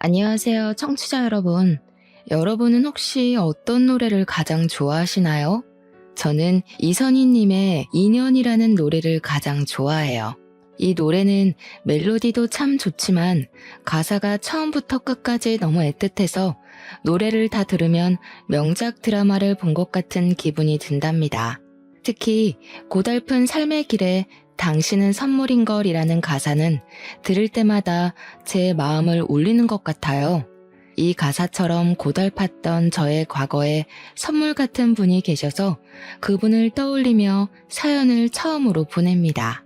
안녕하세요, 청취자 여러분. 여러분은 혹시 어떤 노래를 가장 좋아하시나요? 저는 이선희님의 인연이라는 노래를 가장 좋아해요. 이 노래는 멜로디도 참 좋지만 가사가 처음부터 끝까지 너무 애틋해서 노래를 다 들으면 명작 드라마를 본 것 같은 기분이 든답니다. 특히 고달픈 삶의 길에 당신은 선물인 걸이라는 가사는 들을 때마다 제 마음을 울리는 것 같아요. 이 가사처럼 고달팠던 저의 과거에 선물 같은 분이 계셔서 그분을 떠올리며 사연을 처음으로 보냅니다.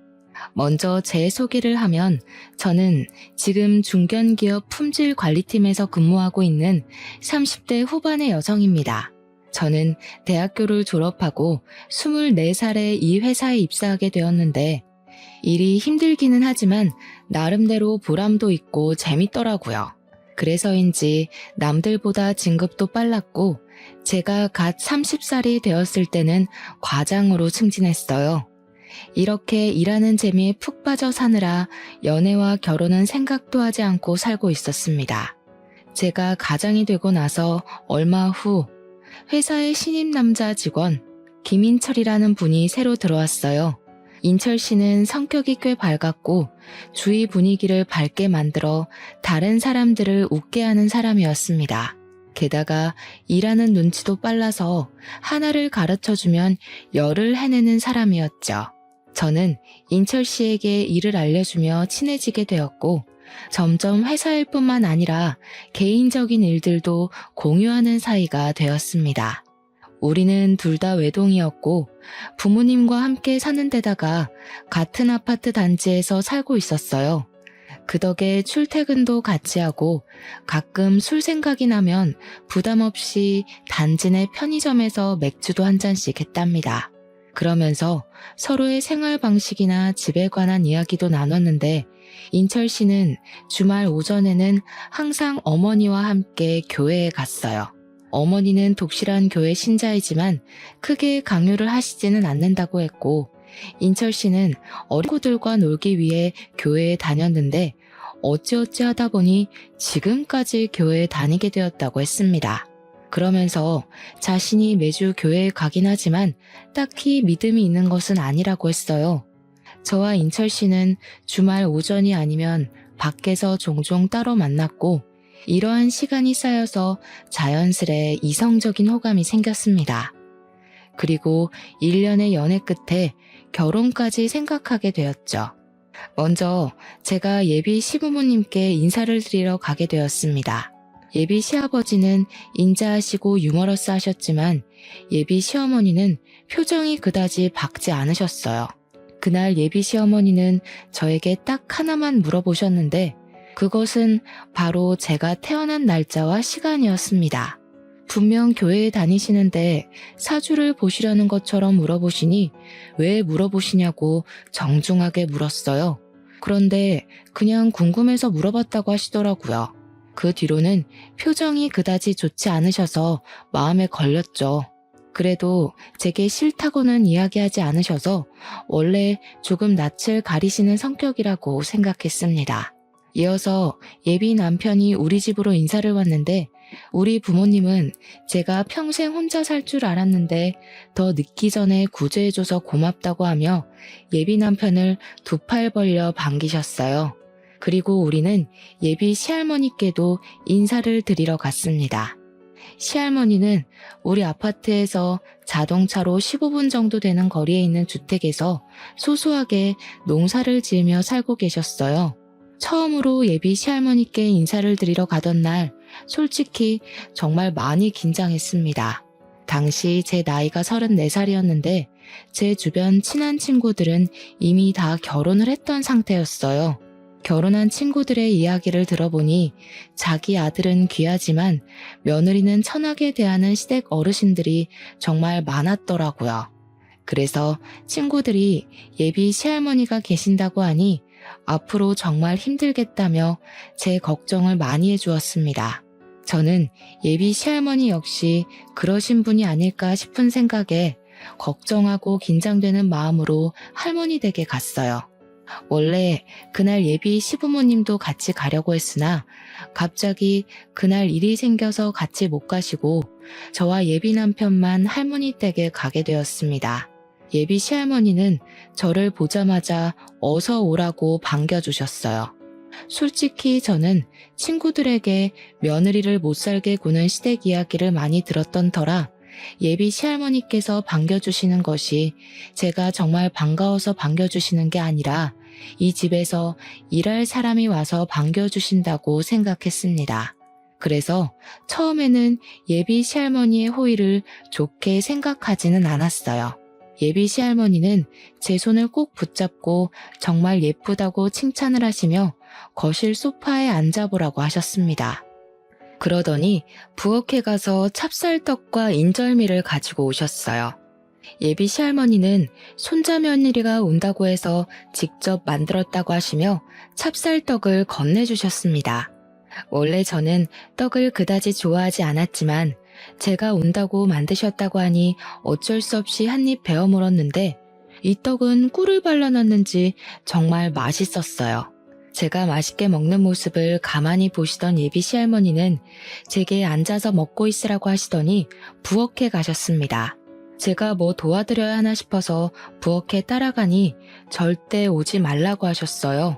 먼저 제 소개를 하면 저는 지금 중견기업 품질관리팀에서 근무하고 있는 30대 후반의 여성입니다. 저는 대학교를 졸업하고 24살에 이 회사에 입사하게 되었는데 일이 힘들기는 하지만 나름대로 보람도 있고 재밌더라고요. 그래서인지 남들보다 진급도 빨랐고 제가 갓 30살이 되었을 때는 과장으로 승진했어요. 이렇게 일하는 재미에 푹 빠져 사느라 연애와 결혼은 생각도 하지 않고 살고 있었습니다. 제가 가장이 되고 나서 얼마 후 회사의 신입 남자 직원 김인철이라는 분이 새로 들어왔어요. 인철 씨는 성격이 꽤 밝았고 주위 분위기를 밝게 만들어 다른 사람들을 웃게 하는 사람이었습니다. 게다가 일하는 눈치도 빨라서 하나를 가르쳐주면 열을 해내는 사람이었죠. 저는 인철 씨에게 일을 알려주며 친해지게 되었고 점점 회사 일뿐만 아니라 개인적인 일들도 공유하는 사이가 되었습니다. 우리는 둘 다 외동이었고 부모님과 함께 사는 데다가 같은 아파트 단지에서 살고 있었어요. 그 덕에 출퇴근도 같이 하고 가끔 술 생각이 나면 부담 없이 단지 내 편의점에서 맥주도 한 잔씩 했답니다. 그러면서 서로의 생활 방식이나 집에 관한 이야기도 나눴는데 인철 씨는 주말 오전에는 항상 어머니와 함께 교회에 갔어요. 어머니는 독실한 교회 신자이지만 크게 강요를 하시지는 않는다고 했고 인철 씨는 어린 친구들과 놀기 위해 교회에 다녔는데 어찌어찌 하다 보니 지금까지 교회에 다니게 되었다고 했습니다. 그러면서 자신이 매주 교회에 가긴 하지만 딱히 믿음이 있는 것은 아니라고 했어요. 저와 인철 씨는 주말 오전이 아니면 밖에서 종종 따로 만났고 이러한 시간이 쌓여서 자연스레 이성적인 호감이 생겼습니다. 그리고 1년의 연애 끝에 결혼까지 생각하게 되었죠. 먼저 제가 예비 시부모님께 인사를 드리러 가게 되었습니다. 예비 시아버지는 인자하시고 유머러스 하셨지만 예비 시어머니는 표정이 그다지 밝지 않으셨어요. 그날 예비 시어머니는 저에게 딱 하나만 물어보셨는데 그것은 바로 제가 태어난 날짜와 시간이었습니다. 분명 교회에 다니시는데 사주를 보시려는 것처럼 물어보시니 왜 물어보시냐고 정중하게 물었어요. 그런데 그냥 궁금해서 물어봤다고 하시더라고요. 그 뒤로는 표정이 그다지 좋지 않으셔서 마음에 걸렸죠. 그래도 제게 싫다고는 이야기하지 않으셔서 원래 조금 낯을 가리시는 성격이라고 생각했습니다. 이어서 예비 남편이 우리 집으로 인사를 왔는데 우리 부모님은 제가 평생 혼자 살 줄 알았는데 더 늦기 전에 구제해줘서 고맙다고 하며 예비 남편을 두 팔 벌려 반기셨어요. 그리고 우리는 예비 시할머니께도 인사를 드리러 갔습니다. 시할머니는 우리 아파트에서 자동차로 15분 정도 되는 거리에 있는 주택에서 소소하게 농사를 지으며 살고 계셨어요. 처음으로 예비 시할머니께 인사를 드리러 가던 날 솔직히 정말 많이 긴장했습니다. 당시 제 나이가 34살이었는데 제 주변 친한 친구들은 이미 다 결혼을 했던 상태였어요. 결혼한 친구들의 이야기를 들어보니 자기 아들은 귀하지만 며느리는 천하게 대하는 시댁 어르신들이 정말 많았더라고요. 그래서 친구들이 예비 시할머니가 계신다고 하니 앞으로 정말 힘들겠다며 제 걱정을 많이 해주었습니다. 저는 예비 시할머니 역시 그러신 분이 아닐까 싶은 생각에 걱정하고 긴장되는 마음으로 할머니 댁에 갔어요. 원래 그날 예비 시부모님도 같이 가려고 했으나 갑자기 그날 일이 생겨서 같이 못 가시고 저와 예비 남편만 할머니 댁에 가게 되었습니다. 예비 시할머니는 저를 보자마자 어서 오라고 반겨주셨어요. 솔직히 저는 친구들에게 며느리를 못 살게 구는 시댁 이야기를 많이 들었던 터라 예비 시할머니께서 반겨주시는 것이 제가 정말 반가워서 반겨주시는 게 아니라 이 집에서 일할 사람이 와서 반겨주신다고 생각했습니다. 그래서 처음에는 예비 시할머니의 호의를 좋게 생각하지는 않았어요. 예비 시할머니는 제 손을 꼭 붙잡고 정말 예쁘다고 칭찬을 하시며 거실 소파에 앉아보라고 하셨습니다. 그러더니 부엌에 가서 찹쌀떡과 인절미를 가지고 오셨어요. 예비 시할머니는 손자 며느리가 온다고 해서 직접 만들었다고 하시며 찹쌀떡을 건네주셨습니다. 원래 저는 떡을 그다지 좋아하지 않았지만 제가 온다고 만드셨다고 하니 어쩔 수 없이 한 입 베어 물었는데 이 떡은 꿀을 발라놨는지 정말 맛있었어요. 제가 맛있게 먹는 모습을 가만히 보시던 예비 시할머니는 제게 앉아서 먹고 있으라고 하시더니 부엌에 가셨습니다. 제가 뭐 도와드려야 하나 싶어서 부엌에 따라가니 절대 오지 말라고 하셨어요.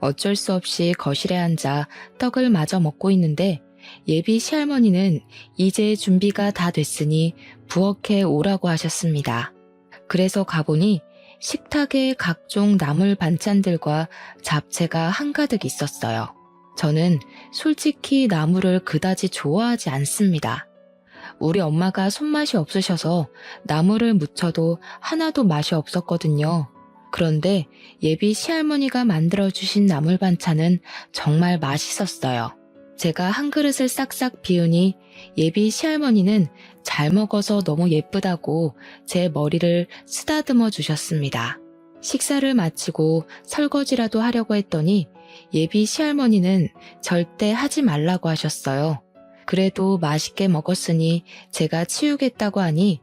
어쩔 수 없이 거실에 앉아 떡을 마저 먹고 있는데 예비 시할머니는 이제 준비가 다 됐으니 부엌에 오라고 하셨습니다. 그래서 가보니 식탁에 각종 나물 반찬들과 잡채가 한가득 있었어요. 저는 솔직히 나물을 그다지 좋아하지 않습니다. 우리 엄마가 손맛이 없으셔서 나물을 무쳐도 하나도 맛이 없었거든요. 그런데 예비 시할머니가 만들어주신 나물 반찬은 정말 맛있었어요. 제가 한 그릇을 싹싹 비우니 예비 시할머니는 잘 먹어서 너무 예쁘다고 제 머리를 쓰다듬어 주셨습니다. 식사를 마치고 설거지라도 하려고 했더니 예비 시할머니는 절대 하지 말라고 하셨어요. 그래도 맛있게 먹었으니 제가 치우겠다고 하니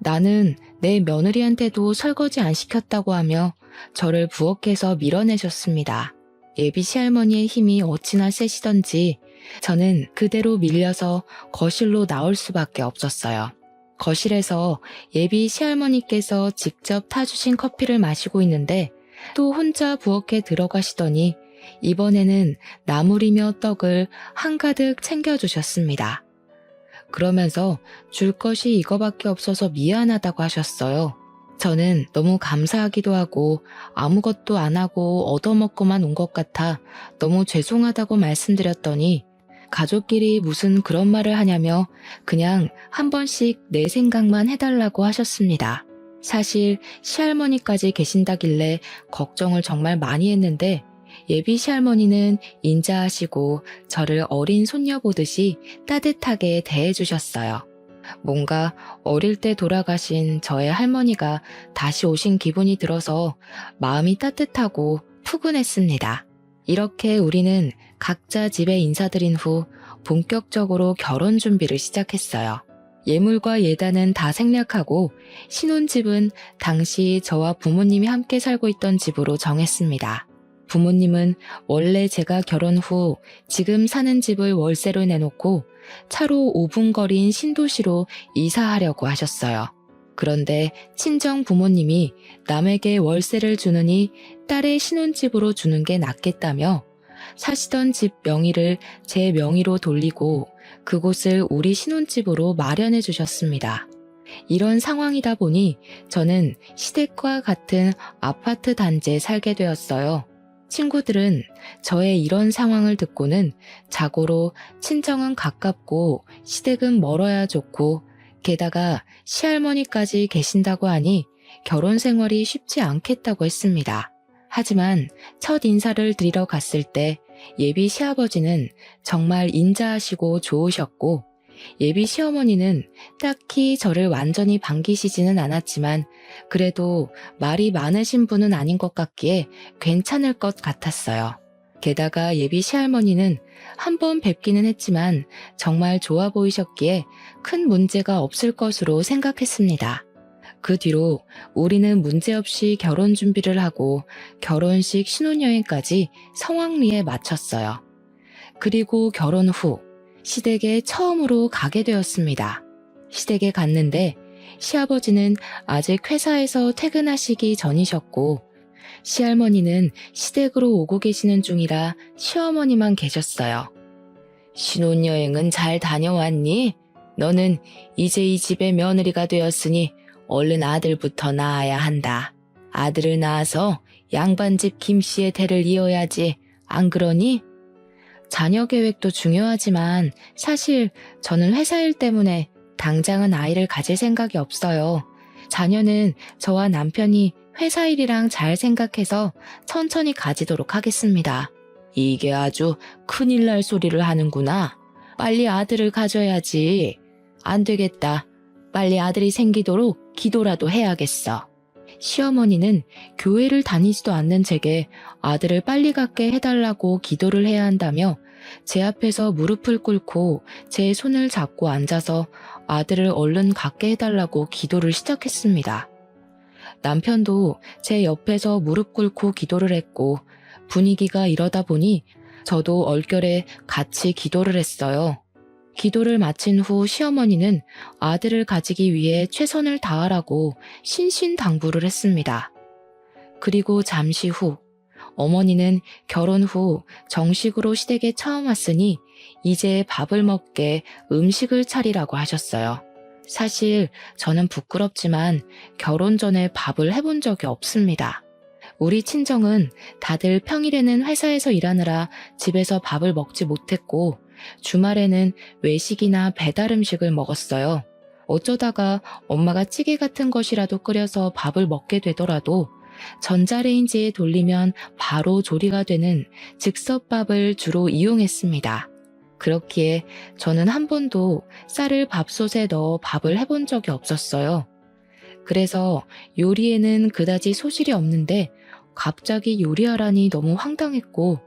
나는 내 며느리한테도 설거지 안 시켰다고 하며 저를 부엌에서 밀어내셨습니다. 예비 시할머니의 힘이 어찌나 세시던지 저는 그대로 밀려서 거실로 나올 수밖에 없었어요. 거실에서 예비 시할머니께서 직접 타주신 커피를 마시고 있는데 또 혼자 부엌에 들어가시더니 이번에는 나물이며 떡을 한가득 챙겨주셨습니다. 그러면서 줄 것이 이거밖에 없어서 미안하다고 하셨어요. 저는 너무 감사하기도 하고 아무것도 안 하고 얻어먹고만 온 것 같아 너무 죄송하다고 말씀드렸더니 가족끼리 무슨 그런 말을 하냐며 그냥 한 번씩 내 생각만 해달라고 하셨습니다. 사실 시할머니까지 계신다길래 걱정을 정말 많이 했는데 예비 시할머니는 인자하시고 저를 어린 손녀 보듯이 따뜻하게 대해주셨어요. 뭔가 어릴 때 돌아가신 저의 할머니가 다시 오신 기분이 들어서 마음이 따뜻하고 푸근했습니다. 이렇게 우리는 각자 집에 인사드린 후 본격적으로 결혼 준비를 시작했어요. 예물과 예단은 다 생략하고 신혼집은 당시 저와 부모님이 함께 살고 있던 집으로 정했습니다. 부모님은 원래 제가 결혼 후 지금 사는 집을 월세로 내놓고 차로 5분 거리인 신도시로 이사하려고 하셨어요. 그런데 친정 부모님이 남에게 월세를 주느니 딸의 신혼집으로 주는 게 낫겠다며 사시던 집 명의를 제 명의로 돌리고 그곳을 우리 신혼집으로 마련해 주셨습니다. 이런 상황이다 보니 저는 시댁과 같은 아파트 단지에 살게 되었어요. 친구들은 저의 이런 상황을 듣고는 자고로 친정은 가깝고 시댁은 멀어야 좋고 게다가 시할머니까지 계신다고 하니 결혼 생활이 쉽지 않겠다고 했습니다. 하지만 첫 인사를 드리러 갔을 때 예비 시아버지는 정말 인자하시고 좋으셨고 예비 시어머니는 딱히 저를 완전히 반기시지는 않았지만 그래도 말이 많으신 분은 아닌 것 같기에 괜찮을 것 같았어요. 게다가 예비 시할머니는 한 번 뵙기는 했지만 정말 좋아 보이셨기에 큰 문제가 없을 것으로 생각했습니다. 그 뒤로 우리는 문제없이 결혼 준비를 하고 결혼식 신혼여행까지 성황리에 마쳤어요. 그리고 결혼 후 시댁에 처음으로 가게 되었습니다. 시댁에 갔는데 시아버지는 아직 회사에서 퇴근하시기 전이셨고 시할머니는 시댁으로 오고 계시는 중이라 시어머니만 계셨어요. 신혼여행은 잘 다녀왔니? 너는 이제 이 집의 며느리가 되었으니 얼른 아들부터 낳아야 한다. 아들을 낳아서 양반집 김씨의 대를 이어야지. 안 그러니? 자녀 계획도 중요하지만 사실 저는 회사 일 때문에 당장은 아이를 가질 생각이 없어요. 자녀는 저와 남편이 회사 일이랑 잘 생각해서 천천히 가지도록 하겠습니다. 이게 아주 큰일 날 소리를 하는구나. 빨리 아들을 가져야지. 안 되겠다. 빨리 아들이 생기도록 기도라도 해야겠어. 시어머니는 교회를 다니지도 않는 제게 아들을 빨리 갖게 해달라고 기도를 해야 한다며 제 앞에서 무릎을 꿇고 제 손을 잡고 앉아서 아들을 얼른 갖게 해달라고 기도를 시작했습니다. 남편도 제 옆에서 무릎 꿇고 기도를 했고 분위기가 이러다 보니 저도 얼결에 같이 기도를 했어요. 기도를 마친 후 시어머니는 아들을 가지기 위해 최선을 다하라고 신신당부를 했습니다. 그리고 잠시 후 어머니는 결혼 후 정식으로 시댁에 처음 왔으니 이제 밥을 먹게 음식을 차리라고 하셨어요. 사실 저는 부끄럽지만 결혼 전에 밥을 해본 적이 없습니다. 우리 친정은 다들 평일에는 회사에서 일하느라 집에서 밥을 먹지 못했고 주말에는 외식이나 배달 음식을 먹었어요. 어쩌다가 엄마가 찌개 같은 것이라도 끓여서 밥을 먹게 되더라도 전자레인지에 돌리면 바로 조리가 되는 즉석밥을 주로 이용했습니다. 그렇기에 저는 한 번도 쌀을 밥솥에 넣어 밥을 해본 적이 없었어요. 그래서 요리에는 그다지 소질이 없는데 갑자기 요리하라니 너무 황당했고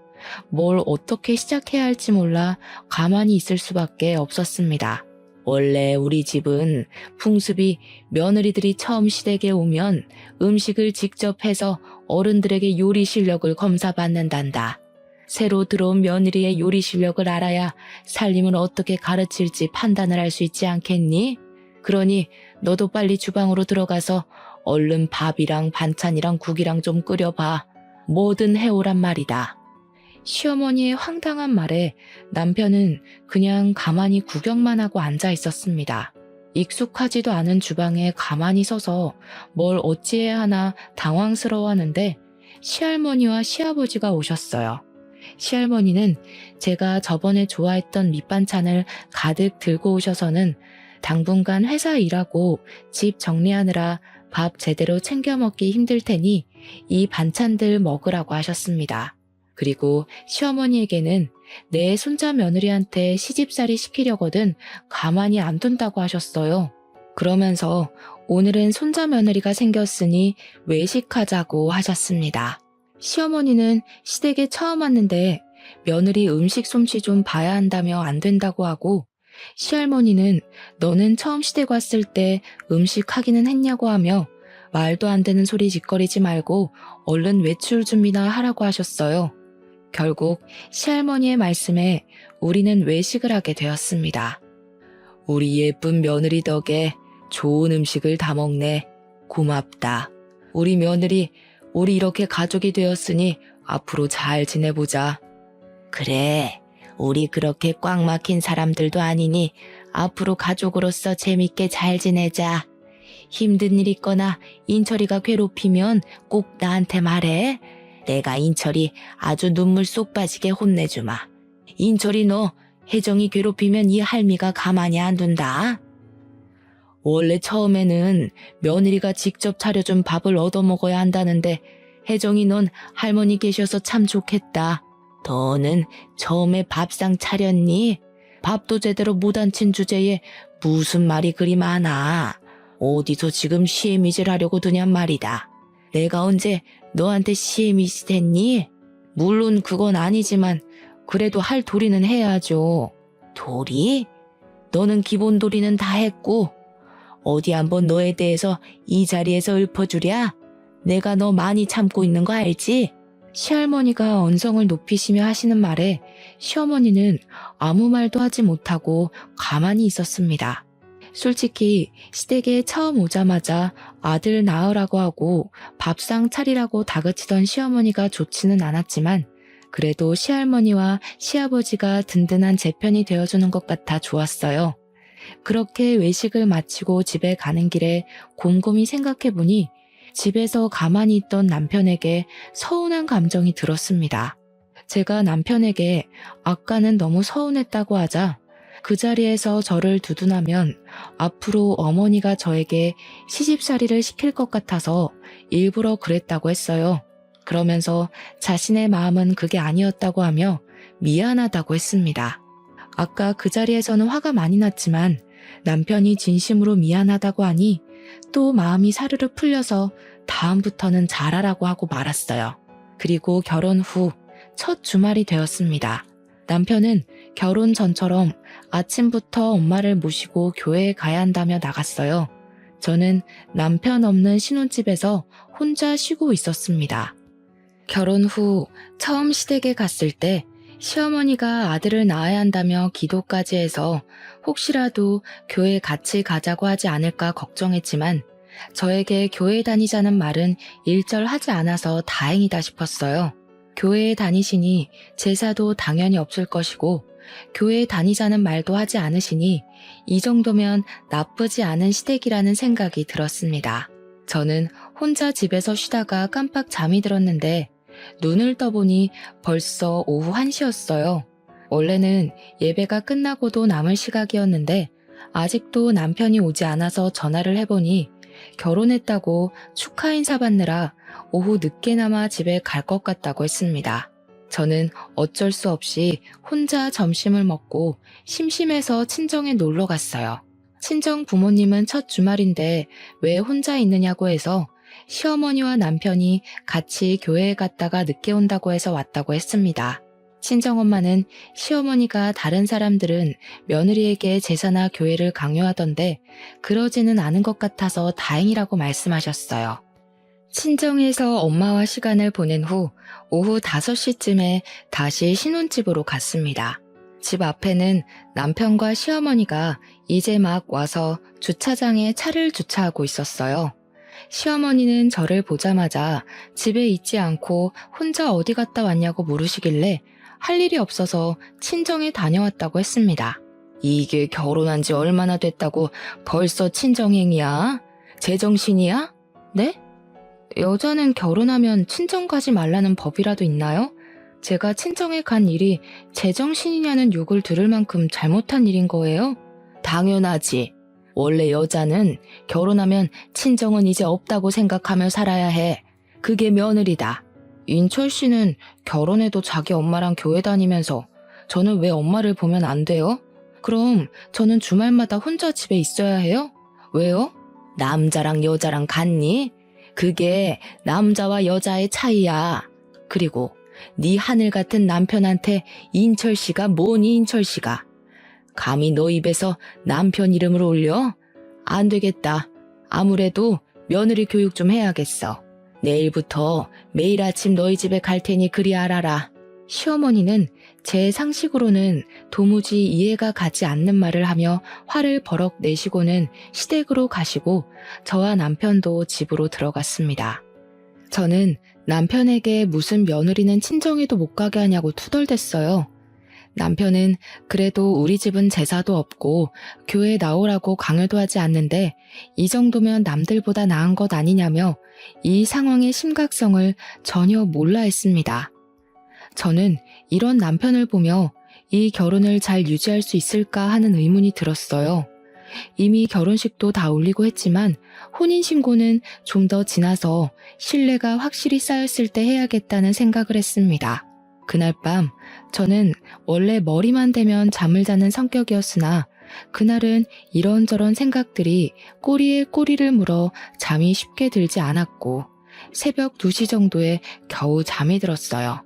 뭘 어떻게 시작해야 할지 몰라 가만히 있을 수밖에 없었습니다. 원래 우리 집은 풍습이 며느리들이 처음 시댁에 오면 음식을 직접 해서 어른들에게 요리 실력을 검사받는단다. 새로 들어온 며느리의 요리 실력을 알아야 살림을 어떻게 가르칠지 판단을 할 수 있지 않겠니? 그러니 너도 빨리 주방으로 들어가서 얼른 밥이랑 반찬이랑 국이랑 좀 끓여봐. 뭐든 해오란 말이다. 시어머니의 황당한 말에 남편은 그냥 가만히 구경만 하고 앉아 있었습니다. 익숙하지도 않은 주방에 가만히 서서 뭘 어찌해야 하나 당황스러워하는데 시할머니와 시아버지가 오셨어요. 시할머니는 제가 저번에 좋아했던 밑반찬을 가득 들고 오셔서는 당분간 회사 일하고 집 정리하느라 밥 제대로 챙겨 먹기 힘들 테니 이 반찬들 먹으라고 하셨습니다. 그리고 시어머니에게는 내 손자 며느리한테 시집살이 시키려거든 가만히 안 둔다고 하셨어요. 그러면서 오늘은 손자 며느리가 생겼으니 외식하자고 하셨습니다. 시어머니는 시댁에 처음 왔는데 며느리 음식 솜씨 좀 봐야 한다며 안 된다고 하고 시할머니는 너는 처음 시댁 왔을 때 음식 하기는 했냐고 하며 말도 안 되는 소리 짓거리지 말고 얼른 외출 준비나 하라고 하셨어요. 결국 시할머니의 말씀에 우리는 외식을 하게 되었습니다. 우리 예쁜 며느리 덕에 좋은 음식을 다 먹네. 고맙다. 우리 며느리, 우리 이렇게 가족이 되었으니 앞으로 잘 지내보자. 그래, 우리 그렇게 꽉 막힌 사람들도 아니니 앞으로 가족으로서 재밌게 잘 지내자. 힘든 일 있거나 인철이가 괴롭히면 꼭 나한테 말해. 내가 인철이 아주 눈물 쏙 빠지게 혼내주마. 인철이 너 혜정이 괴롭히면 이 할미가 가만히 안 둔다. 원래 처음에는 며느리가 직접 차려준 밥을 얻어먹어야 한다는데 혜정이 넌 할머니 계셔서 참 좋겠다. 너는 처음에 밥상 차렸니? 밥도 제대로 못 앉힌 주제에 무슨 말이 그리 많아. 어디서 지금 시애미질 하려고 드냔 말이다. 내가 언제 너한테 시애미질 했니? 물론 그건 아니지만 그래도 할 도리는 해야죠. 도리? 너는 기본 도리는 다 했고 어디 한번 너에 대해서 이 자리에서 읊어주랴? 내가 너 많이 참고 있는 거 알지? 시할머니가 언성을 높이시며 하시는 말에 시어머니는 아무 말도 하지 못하고 가만히 있었습니다. 솔직히 시댁에 처음 오자마자 아들 낳으라고 하고 밥상 차리라고 다그치던 시어머니가 좋지는 않았지만 그래도 시할머니와 시아버지가 든든한 제 편이 되어주는 것 같아 좋았어요. 그렇게 외식을 마치고 집에 가는 길에 곰곰이 생각해보니 집에서 가만히 있던 남편에게 서운한 감정이 들었습니다. 제가 남편에게 아까는 너무 서운했다고 하자 그 자리에서 저를 두둔하면 앞으로 어머니가 저에게 시집살이를 시킬 것 같아서 일부러 그랬다고 했어요. 그러면서 자신의 마음은 그게 아니었다고 하며 미안하다고 했습니다. 아까 그 자리에서는 화가 많이 났지만 남편이 진심으로 미안하다고 하니 또 마음이 사르르 풀려서 다음부터는 잘하라고 하고 말았어요. 그리고 결혼 후 첫 주말이 되었습니다. 남편은 결혼 전처럼 아침부터 엄마를 모시고 교회에 가야 한다며 나갔어요. 저는 남편 없는 신혼집에서 혼자 쉬고 있었습니다. 결혼 후 처음 시댁에 갔을 때 시어머니가 아들을 낳아야 한다며 기도까지 해서 혹시라도 교회 같이 가자고 하지 않을까 걱정했지만 저에게 교회 다니자는 말은 일절하지 않아서 다행이다 싶었어요. 교회에 다니시니 제사도 당연히 없을 것이고 교회에 다니자는 말도 하지 않으시니 이 정도면 나쁘지 않은 시댁이라는 생각이 들었습니다. 저는 혼자 집에서 쉬다가 깜빡 잠이 들었는데 눈을 떠보니 벌써 오후 1시였어요. 원래는 예배가 끝나고도 남을 시각이었는데 아직도 남편이 오지 않아서 전화를 해보니 결혼했다고 축하 인사 받느라 오후 늦게나마 집에 갈 것 같다고 했습니다. 저는 어쩔 수 없이 혼자 점심을 먹고 심심해서 친정에 놀러 갔어요. 친정 부모님은 첫 주말인데 왜 혼자 있느냐고 해서 시어머니와 남편이 같이 교회에 갔다가 늦게 온다고 해서 왔다고 했습니다. 친정엄마는 시어머니가 다른 사람들은 며느리에게 제사나 교회를 강요하던데 그러지는 않은 것 같아서 다행이라고 말씀하셨어요. 친정에서 엄마와 시간을 보낸 후 오후 5시쯤에 다시 신혼집으로 갔습니다. 집 앞에는 남편과 시어머니가 이제 막 와서 주차장에 차를 주차하고 있었어요. 시어머니는 저를 보자마자 집에 있지 않고 혼자 어디 갔다 왔냐고 물으시길래 할 일이 없어서 친정에 다녀왔다고 했습니다. 이게 결혼한 지 얼마나 됐다고 벌써 친정행이야? 제정신이야? 네? 여자는 결혼하면 친정 가지 말라는 법이라도 있나요? 제가 친정에 간 일이 제정신이냐는 욕을 들을 만큼 잘못한 일인 거예요? 당연하지. 원래 여자는 결혼하면 친정은 이제 없다고 생각하며 살아야 해. 그게 며느리다. 인철 씨는 결혼해도 자기 엄마랑 교회 다니면서 저는 왜 엄마를 보면 안 돼요? 그럼 저는 주말마다 혼자 집에 있어야 해요? 왜요? 남자랑 여자랑 같니? 그게 남자와 여자의 차이야. 그리고 네 하늘 같은 남편한테 인철 씨가 뭐니 인철 씨가. 감히 너 입에서 남편 이름을 올려? 안 되겠다. 아무래도 며느리 교육 좀 해야겠어. 내일부터 매일 아침 너희 집에 갈 테니 그리 알아라. 시어머니는 제 상식으로는 도무지 이해가 가지 않는 말을 하며 화를 버럭 내시고는 시댁으로 가시고 저와 남편도 집으로 들어갔습니다. 저는 남편에게 무슨 며느리는 친정에도 못 가게 하냐고 투덜댔어요. 남편은 그래도 우리 집은 제사도 없고 교회에 나오라고 강요도 하지 않는데 이 정도면 남들보다 나은 것 아니냐며 이 상황의 심각성을 전혀 몰라 했습니다. 저는 이런 남편을 보며 이 결혼을 잘 유지할 수 있을까 하는 의문이 들었어요. 이미 결혼식도 다 올리고 했지만 혼인신고는 좀 더 지나서 신뢰가 확실히 쌓였을 때 해야겠다는 생각을 했습니다. 그날 밤 저는 원래 머리만 대면 잠을 자는 성격이었으나 그날은 이런저런 생각들이 꼬리에 꼬리를 물어 잠이 쉽게 들지 않았고 새벽 2시 정도에 겨우 잠이 들었어요.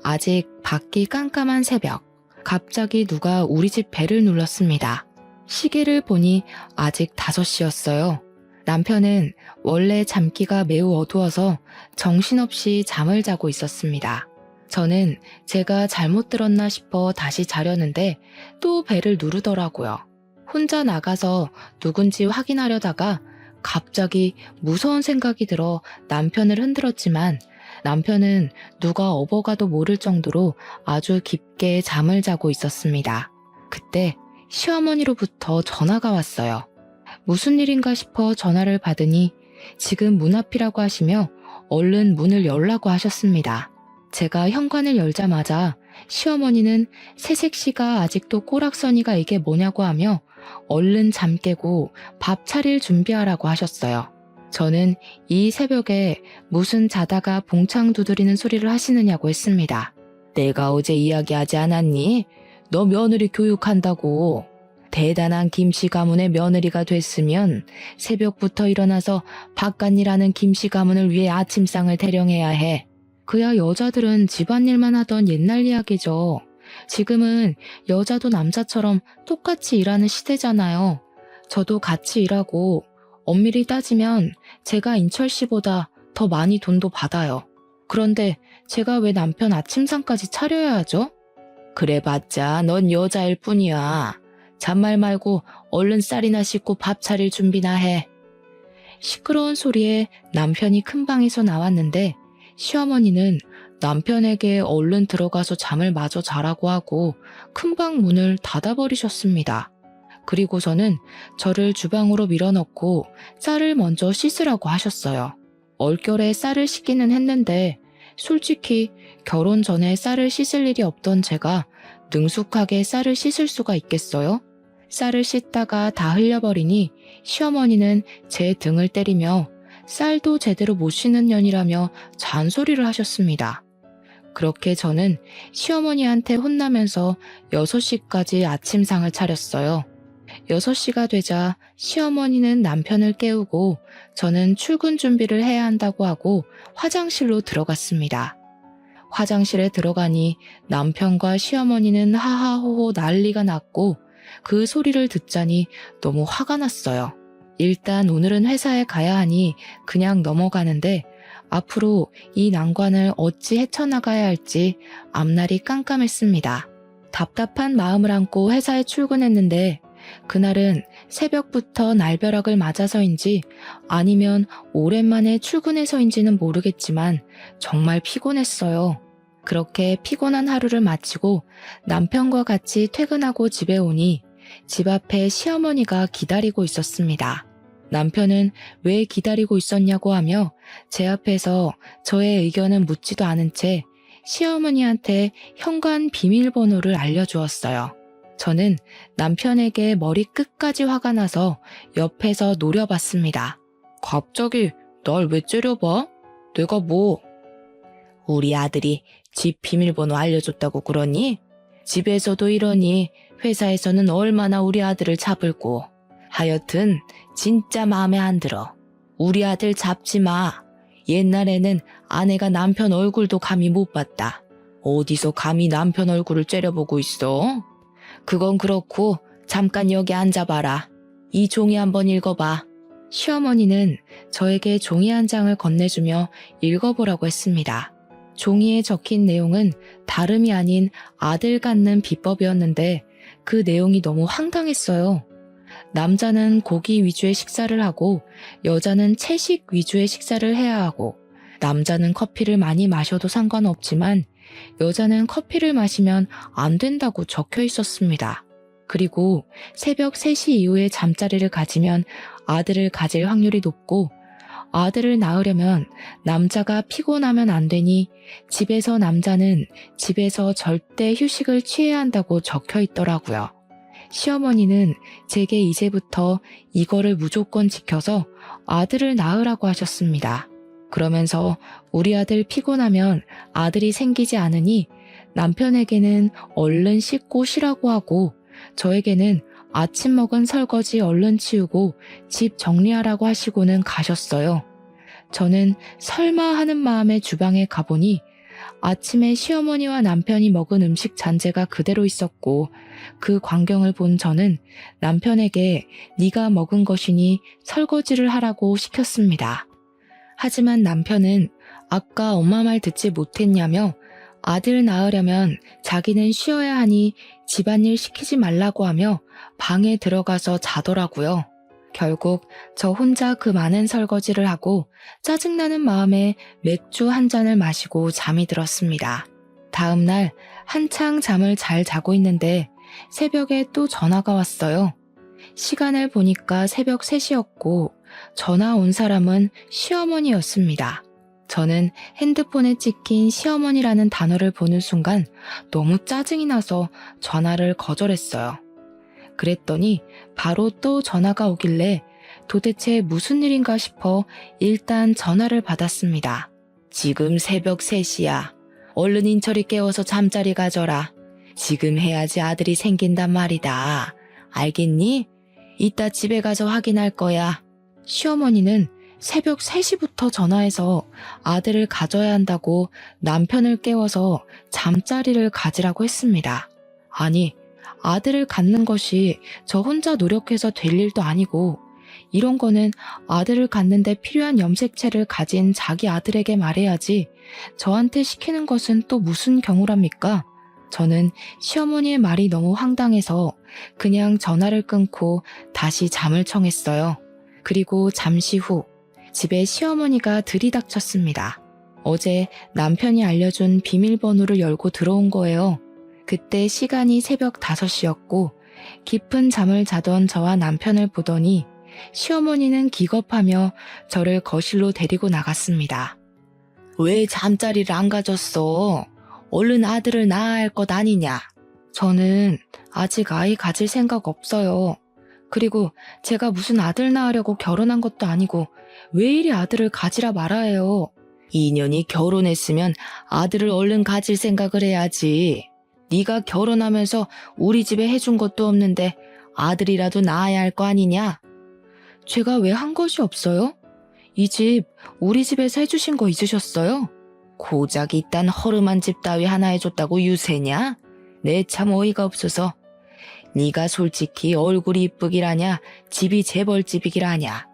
아직 밖이 깜깜한 새벽, 갑자기 누가 우리 집 벨을 눌렀습니다. 시계를 보니 아직 5시였어요. 남편은 원래 잠기가 매우 어두워서 정신없이 잠을 자고 있었습니다. 저는 제가 잘못 들었나 싶어 다시 자려는데 또 벨을 누르더라고요. 혼자 나가서 누군지 확인하려다가 갑자기 무서운 생각이 들어 남편을 흔들었지만 남편은 누가 업어가도 모를 정도로 아주 깊게 잠을 자고 있었습니다. 그때 시어머니로부터 전화가 왔어요. 무슨 일인가 싶어 전화를 받으니 지금 문 앞이라고 하시며 얼른 문을 열라고 하셨습니다. 제가 현관을 열자마자 시어머니는 새색시가 아직도 꼬락서니가 이게 뭐냐고 하며 얼른 잠 깨고 밥 차릴 준비하라고 하셨어요. 저는 이 새벽에 무슨 자다가 봉창 두드리는 소리를 하시느냐고 했습니다. 내가 어제 이야기하지 않았니? 너 며느리 교육한다고. 대단한 김씨 가문의 며느리가 됐으면 새벽부터 일어나서 바깥일하는 김씨 가문을 위해 아침상을 대령해야 해. 그야 여자들은 집안일만 하던 옛날 이야기죠. 지금은 여자도 남자처럼 똑같이 일하는 시대잖아요. 저도 같이 일하고 엄밀히 따지면 제가 인철 씨보다 더 많이 돈도 받아요. 그런데 제가 왜 남편 아침상까지 차려야 하죠? 그래봤자 넌 여자일 뿐이야. 잔말 말고 얼른 쌀이나 씻고 밥 차릴 준비나 해. 시끄러운 소리에 남편이 큰 방에서 나왔는데 시어머니는 남편에게 얼른 들어가서 잠을 마저 자라고 하고 큰방 문을 닫아버리셨습니다. 그리고서는 저를 주방으로 밀어넣고 쌀을 먼저 씻으라고 하셨어요. 얼결에 쌀을 씻기는 했는데 솔직히 결혼 전에 쌀을 씻을 일이 없던 제가 능숙하게 쌀을 씻을 수가 있겠어요? 쌀을 씻다가 다 흘려버리니 시어머니는 제 등을 때리며 쌀도 제대로 못 씻는 년이라며 잔소리를 하셨습니다. 그렇게 저는 시어머니한테 혼나면서 6시까지 아침상을 차렸어요. 6시가 되자 시어머니는 남편을 깨우고 저는 출근 준비를 해야 한다고 하고 화장실로 들어갔습니다. 화장실에 들어가니 남편과 시어머니는 하하호호 난리가 났고 그 소리를 듣자니 너무 화가 났어요. 일단 오늘은 회사에 가야 하니 그냥 넘어가는데 앞으로 이 난관을 어찌 헤쳐나가야 할지 앞날이 깜깜했습니다. 답답한 마음을 안고 회사에 출근했는데 그날은 새벽부터 날벼락을 맞아서인지 아니면 오랜만에 출근해서인지는 모르겠지만 정말 피곤했어요. 그렇게 피곤한 하루를 마치고 남편과 같이 퇴근하고 집에 오니 집 앞에 시어머니가 기다리고 있었습니다. 남편은 왜 기다리고 있었냐고 하며 제 앞에서 저의 의견은 묻지도 않은 채 시어머니한테 현관 비밀번호를 알려주었어요. 저는 남편에게 머리 끝까지 화가 나서 옆에서 노려봤습니다. 갑자기 날 왜 째려봐? 내가 뭐? 우리 아들이 집 비밀번호 알려줬다고 그러니? 집에서도 이러니 회사에서는 얼마나 우리 아들을 잡을꼬. 하여튼 진짜 마음에 안 들어. 우리 아들 잡지 마. 옛날에는 아내가 남편 얼굴도 감히 못 봤다. 어디서 감히 남편 얼굴을 째려보고 있어? 그건 그렇고 잠깐 여기 앉아봐라. 이 종이 한번 읽어봐. 시어머니는 저에게 종이 한 장을 건네주며 읽어보라고 했습니다. 종이에 적힌 내용은 다름이 아닌 아들 갖는 비법이었는데 그 내용이 너무 황당했어요. 남자는 고기 위주의 식사를 하고 여자는 채식 위주의 식사를 해야 하고 남자는 커피를 많이 마셔도 상관없지만 여자는 커피를 마시면 안 된다고 적혀 있었습니다. 그리고 새벽 3시 이후에 잠자리를 가지면 아들을 가질 확률이 높고 아들을 낳으려면 남자가 피곤하면 안 되니 집에서 남자는 집에서 절대 휴식을 취해야 한다고 적혀 있더라고요. 시어머니는 제게 이제부터 이거를 무조건 지켜서 아들을 낳으라고 하셨습니다. 그러면서 우리 아들 피곤하면 아들이 생기지 않으니 남편에게는 얼른 씻고 쉬라고 하고 저에게는 아침 먹은 설거지 얼른 치우고 집 정리하라고 하시고는 가셨어요. 저는 설마 하는 마음에 주방에 가보니 아침에 시어머니와 남편이 먹은 음식 잔재가 그대로 있었고 그 광경을 본 저는 남편에게 네가 먹은 것이니 설거지를 하라고 시켰습니다. 하지만 남편은 아까 엄마 말 듣지 못했냐며 아들 낳으려면 자기는 쉬어야 하니 집안일 시키지 말라고 하며 방에 들어가서 자더라고요. 결국 저 혼자 그 많은 설거지를 하고 짜증나는 마음에 맥주 한 잔을 마시고 잠이 들었습니다. 다음 날 한창 잠을 잘 자고 있는데 새벽에 또 전화가 왔어요. 시간을 보니까 새벽 3시였고 전화 온 사람은 시어머니였습니다. 저는 핸드폰에 찍힌 시어머니라는 단어를 보는 순간 너무 짜증이 나서 전화를 거절했어요. 그랬더니 바로 또 전화가 오길래 도대체 무슨 일인가 싶어 일단 전화를 받았습니다. 지금 새벽 3시야. 얼른 인철이 깨워서 잠자리 가져라. 지금 해야지 아들이 생긴단 말이다. 알겠니? 이따 집에 가서 확인할 거야. 시어머니는 새벽 3시부터 전화해서 아들을 가져야 한다고 남편을 깨워서 잠자리를 가지라고 했습니다. 아니, 아들을 갖는 것이 저 혼자 노력해서 될 일도 아니고 이런 거는 아들을 갖는데 필요한 염색체를 가진 자기 아들에게 말해야지 저한테 시키는 것은 또 무슨 경우랍니까? 저는 시어머니의 말이 너무 황당해서 그냥 전화를 끊고 다시 잠을 청했어요. 그리고 잠시 후 집에 시어머니가 들이닥쳤습니다. 어제 남편이 알려준 비밀번호를 열고 들어온 거예요. 그때 시간이 새벽 5시였고 깊은 잠을 자던 저와 남편을 보더니 시어머니는 기겁하며 저를 거실로 데리고 나갔습니다. 왜 잠자리를 안 가졌어? 얼른 아들을 낳아야 할 것 아니냐? 저는 아직 아이 가질 생각 없어요. 그리고 제가 무슨 아들 낳으려고 결혼한 것도 아니고 왜 이리 아들을 가지라 말아요. 2년이 결혼했으면 아들을 얼른 가질 생각을 해야지. 네가 결혼하면서 우리 집에 해준 것도 없는데 아들이라도 낳아야 할 거 아니냐? 제가 왜 한 것이 없어요? 이 집 우리 집에서 해주신 거 잊으셨어요? 고작 이딴 허름한 집 따위 하나 해줬다고 유세냐? 내 참 어이가 없어서. 네가 솔직히 얼굴이 이쁘기라냐 집이 재벌집이기라냐.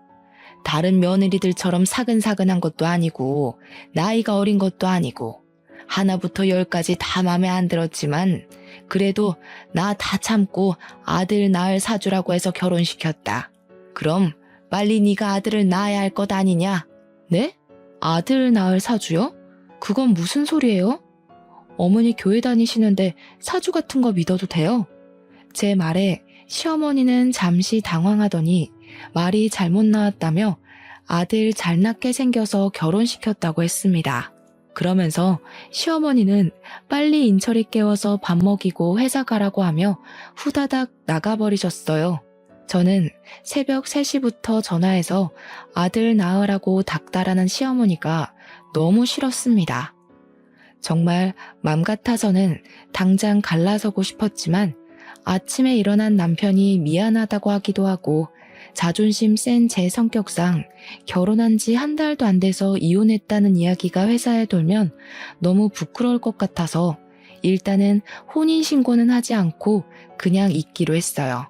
다른 며느리들처럼 사근사근한 것도 아니고 나이가 어린 것도 아니고 하나부터 10까지 다 맘에 안 들었지만 그래도 나 다 참고 아들 낳을 사주라고 해서 결혼시켰다. 그럼 빨리 네가 아들을 낳아야 할 것 아니냐? 네? 아들 낳을 사주요? 그건 무슨 소리예요? 어머니 교회 다니시는데 사주 같은 거 믿어도 돼요? 제 말에 시어머니는 잠시 당황하더니 말이 잘못 나왔다며 아들 잘 낳게 생겨서 결혼시켰다고 했습니다. 그러면서 시어머니는 빨리 인철이 깨워서 밥 먹이고 회사 가라고 하며 후다닥 나가버리셨어요. 저는 새벽 3시부터 전화해서 아들 낳으라고 닥달하는 시어머니가 너무 싫었습니다. 정말 맘 같아서는 당장 갈라서고 싶었지만 아침에 일어난 남편이 미안하다고 하기도 하고 자존심 센 제 성격상 결혼한 지 1달도 안 돼서 이혼했다는 이야기가 회사에 돌면 너무 부끄러울 것 같아서 일단은 혼인신고는 하지 않고 그냥 있기로 했어요.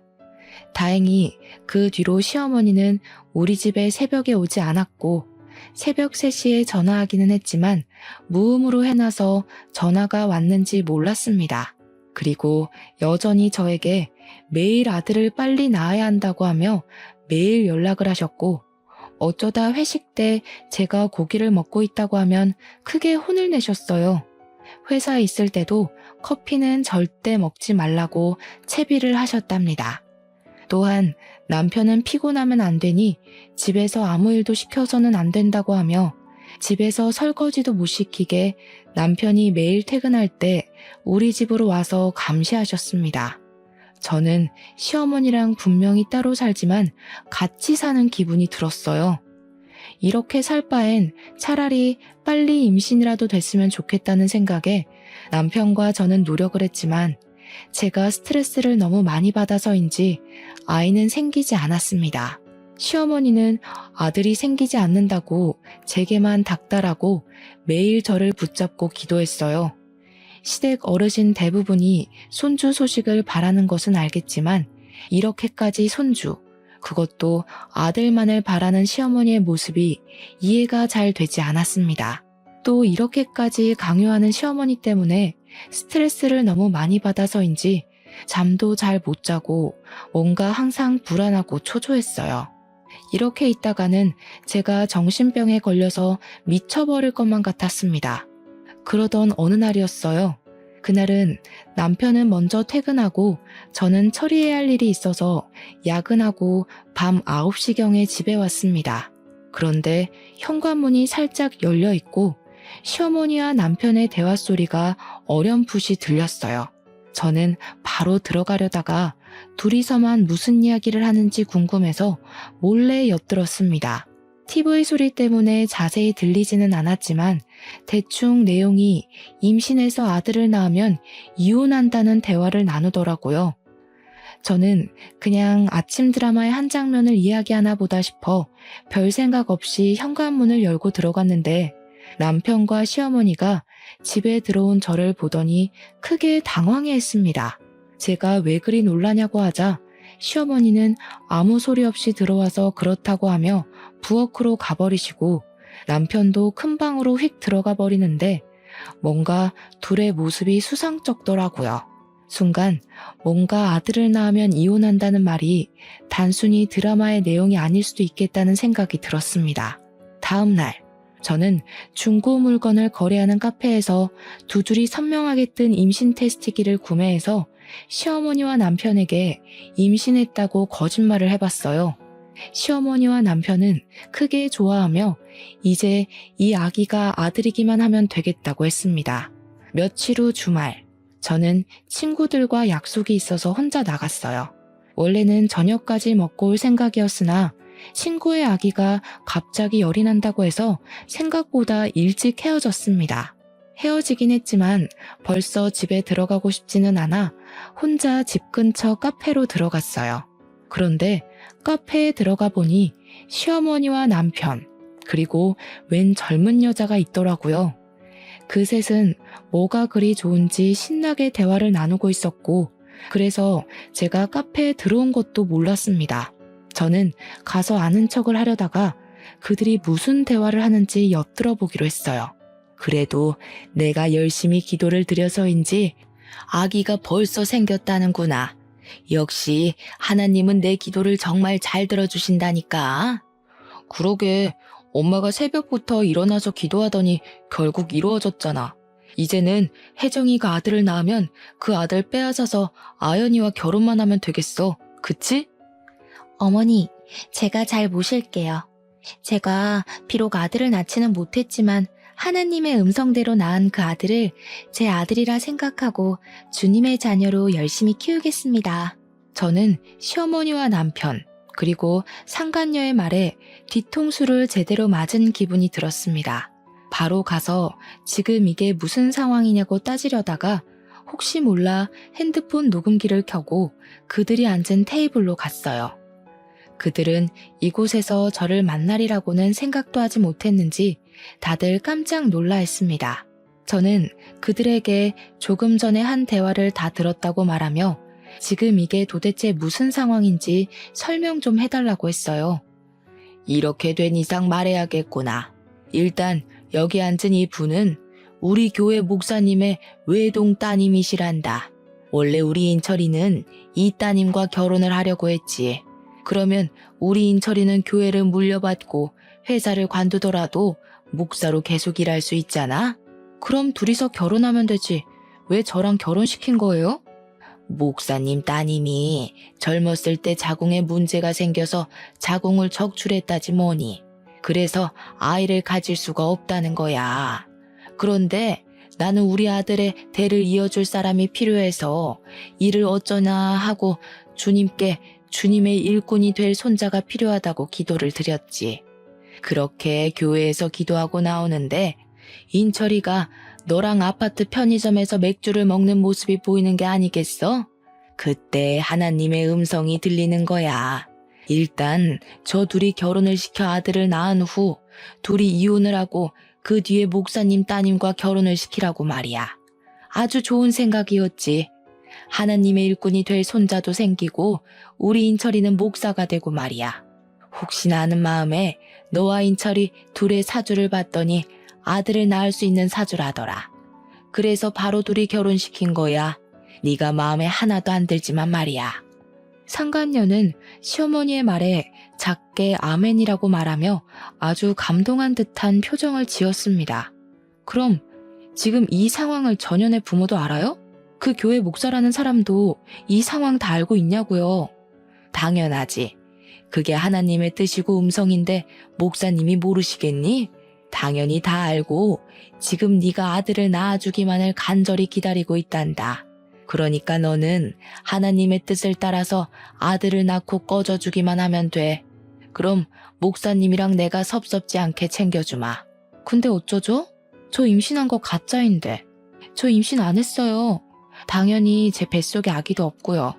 다행히 그 뒤로 시어머니는 우리 집에 새벽에 오지 않았고 새벽 3시에 전화하기는 했지만 무음으로 해놔서 전화가 왔는지 몰랐습니다. 그리고 여전히 저에게 매일 아들을 빨리 낳아야 한다고 하며 매일 연락을 하셨고 어쩌다 회식 때 제가 고기를 먹고 있다고 하면 크게 혼을 내셨어요. 회사에 있을 때도 커피는 절대 먹지 말라고 채비를 하셨답니다. 또한 남편은 피곤하면 안 되니 집에서 아무 일도 시켜서는 안 된다고 하며 집에서 설거지도 못 시키게 남편이 매일 퇴근할 때 우리 집으로 와서 감시하셨습니다. 저는 시어머니랑 분명히 따로 살지만 같이 사는 기분이 들었어요. 이렇게 살 바엔 차라리 빨리 임신이라도 됐으면 좋겠다는 생각에 남편과 저는 노력을 했지만 제가 스트레스를 너무 많이 받아서인지 아이는 생기지 않았습니다. 시어머니는 아들이 생기지 않는다고 제게만 닥달하고 매일 저를 붙잡고 기도했어요. 시댁 어르신 대부분이 손주 소식을 바라는 것은 알겠지만 이렇게까지 손주, 그것도 아들만을 바라는 시어머니의 모습이 이해가 잘 되지 않았습니다. 또 이렇게까지 강요하는 시어머니 때문에 스트레스를 너무 많이 받아서인지 잠도 잘 못 자고 뭔가 항상 불안하고 초조했어요. 이렇게 있다가는 제가 정신병에 걸려서 미쳐버릴 것만 같았습니다. 그러던 어느 날이었어요. 그날은 남편은 먼저 퇴근하고 저는 처리해야 할 일이 있어서 야근하고 밤 9시경에 집에 왔습니다. 그런데 현관문이 살짝 열려 있고 시어머니와 남편의 대화 소리가 어렴풋이 들렸어요. 저는 바로 들어가려다가 둘이서만 무슨 이야기를 하는지 궁금해서 몰래 엿들었습니다. TV 소리 때문에 자세히 들리지는 않았지만 대충 내용이 임신해서 아들을 낳으면 이혼한다는 대화를 나누더라고요. 저는 그냥 아침 드라마의 한 장면을 이야기하나 보다 싶어 별 생각 없이 현관문을 열고 들어갔는데 남편과 시어머니가 집에 들어온 저를 보더니 크게 당황해했습니다. 제가 왜 그리 놀라냐고 하자 시어머니는 아무 소리 없이 들어와서 그렇다고 하며 부엌으로 가버리시고 남편도 큰 방으로 휙 들어가 버리는데 뭔가 둘의 모습이 수상쩍더라고요. 순간 뭔가 아들을 낳으면 이혼한다는 말이 단순히 드라마의 내용이 아닐 수도 있겠다는 생각이 들었습니다. 다음 날 저는 중고 물건을 거래하는 카페에서 두 줄이 선명하게 뜬 임신 테스트기를 구매해서 시어머니와 남편에게 임신했다고 거짓말을 해봤어요. 시어머니와 남편은 크게 좋아하며 이제 이 아기가 아들이기만 하면 되겠다고 했습니다. 며칠 후 주말, 저는 친구들과 약속이 있어서 혼자 나갔어요. 원래는 저녁까지 먹고 올 생각이었으나 친구의 아기가 갑자기 열이 난다고 해서 생각보다 일찍 헤어졌습니다. 헤어지긴 했지만 벌써 집에 들어가고 싶지는 않아 혼자 집 근처 카페로 들어갔어요. 그런데 카페에 들어가 보니 시어머니와 남편, 그리고 웬 젊은 여자가 있더라고요. 그 셋은 뭐가 그리 좋은지 신나게 대화를 나누고 있었고, 그래서 제가 카페에 들어온 것도 몰랐습니다. 저는 가서 아는 척을 하려다가 그들이 무슨 대화를 하는지 엿들어 보기로 했어요. 그래도 내가 열심히 기도를 드려서인지 아기가 벌써 생겼다는구나. 역시 하나님은 내 기도를 정말 잘 들어주신다니까. 그러게, 엄마가 새벽부터 일어나서 기도하더니 결국 이루어졌잖아. 이제는 혜정이가 아들을 낳으면 그 아들 빼앗아서 아연이와 결혼만 하면 되겠어. 그치? 어머니, 제가 잘 모실게요. 제가 비록 아들을 낳지는 못했지만 하나님의 음성대로 낳은 그 아들을 제 아들이라 생각하고 주님의 자녀로 열심히 키우겠습니다. 저는 시어머니와 남편, 그리고 상간녀의 말에 뒤통수를 제대로 맞은 기분이 들었습니다. 바로 가서 지금 이게 무슨 상황이냐고 따지려다가 혹시 몰라 핸드폰 녹음기를 켜고 그들이 앉은 테이블로 갔어요. 그들은 이곳에서 저를 만나리라고는 생각도 하지 못했는지 다들 깜짝 놀라했습니다. 저는 그들에게 조금 전에 한 대화를 다 들었다고 말하며 지금 이게 도대체 무슨 상황인지 설명 좀 해달라고 했어요. 이렇게 된 이상 말해야겠구나. 일단 여기 앉은 이 분은 우리 교회 목사님의 외동 따님이시란다. 원래 우리 인철이는 이 따님과 결혼을 하려고 했지. 그러면 우리 인철이는 교회를 물려받고 회사를 관두더라도 목사로 계속 일할 수 있잖아? 그럼 둘이서 결혼하면 되지. 왜 저랑 결혼시킨 거예요? 목사님 따님이 젊었을 때 자궁에 문제가 생겨서 자궁을 적출했다지 뭐니. 그래서 아이를 가질 수가 없다는 거야. 그런데 나는 우리 아들의 대를 이어줄 사람이 필요해서 이를 어쩌나 하고 주님께 주님의 일꾼이 될 손자가 필요하다고 기도를 드렸지. 그렇게 교회에서 기도하고 나오는데 인철이가 너랑 아파트 편의점에서 맥주를 먹는 모습이 보이는 게 아니겠어? 그때 하나님의 음성이 들리는 거야. 일단 저 둘이 결혼을 시켜 아들을 낳은 후 둘이 이혼을 하고 그 뒤에 목사님 따님과 결혼을 시키라고 말이야. 아주 좋은 생각이었지. 하나님의 일꾼이 될 손자도 생기고 우리 인철이는 목사가 되고 말이야. 혹시나 하는 마음에 너와 인철이 둘의 사주를 봤더니 아들을 낳을 수 있는 사주라더라. 그래서 바로 둘이 결혼시킨 거야. 네가 마음에 하나도 안 들지만 말이야. 상간녀는 시어머니의 말에 작게 아멘이라고 말하며 아주 감동한 듯한 표정을 지었습니다. 그럼 지금 이 상황을 전현의 부모도 알아요? 그 교회 목사라는 사람도 이 상황 다 알고 있냐고요? 당연하지. 그게 하나님의 뜻이고 음성인데 목사님이 모르시겠니? 당연히 다 알고 지금 네가 아들을 낳아주기만을 간절히 기다리고 있단다. 그러니까 너는 하나님의 뜻을 따라서 아들을 낳고 꺼져주기만 하면 돼. 그럼 목사님이랑 내가 섭섭지 않게 챙겨주마. 근데 어쩌죠? 저 임신한 거 가짜인데. 저 임신 안 했어요. 당연히 제 뱃속에 아기도 없고요.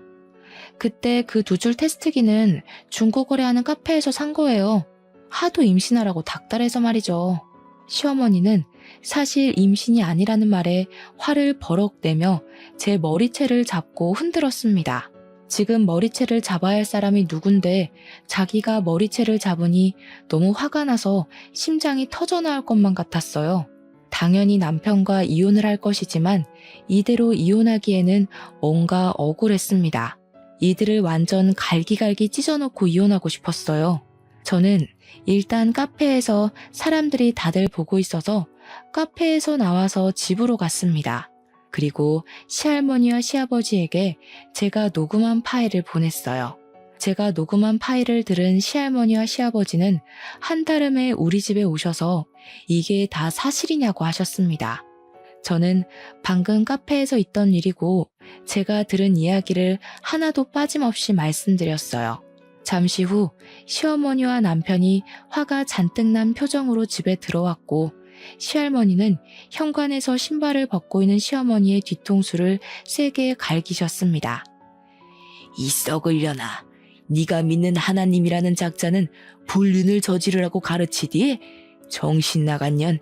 그때 그 2줄 테스트기는 중고거래 하는 카페에서 산 거예요. 하도 임신하라고 닥달해서 말이죠. 시어머니는 사실 임신이 아니라는 말에 화를 버럭 내며 제 머리채를 잡고 흔들었습니다. 지금 머리채를 잡아야 할 사람이 누군데 자기가 머리채를 잡으니 너무 화가 나서 심장이 터져나올 것만 같았어요. 당연히 남편과 이혼을 할 것이지만 이대로 이혼하기에는 뭔가 억울했습니다. 이들을 완전 갈기갈기 찢어놓고 이혼하고 싶었어요. 저는 일단 카페에서 사람들이 다들 보고 있어서 카페에서 나와서 집으로 갔습니다. 그리고 시할머니와 시아버지에게 제가 녹음한 파일을 보냈어요. 제가 녹음한 파일을 들은 시할머니와 시아버지는 한달음에 우리 집에 오셔서 이게 다 사실이냐고 하셨습니다. 저는 방금 카페에서 있던 일이고 제가 들은 이야기를 하나도 빠짐없이 말씀드렸어요. 잠시 후 시어머니와 남편이 화가 잔뜩 난 표정으로 집에 들어왔고 시할머니는 현관에서 신발을 벗고 있는 시어머니의 뒤통수를 세게 갈기셨습니다. 이 썩으려나. 네가 믿는 하나님이라는 작자는 불륜을 저지르라고 가르치디? 정신 나간 년.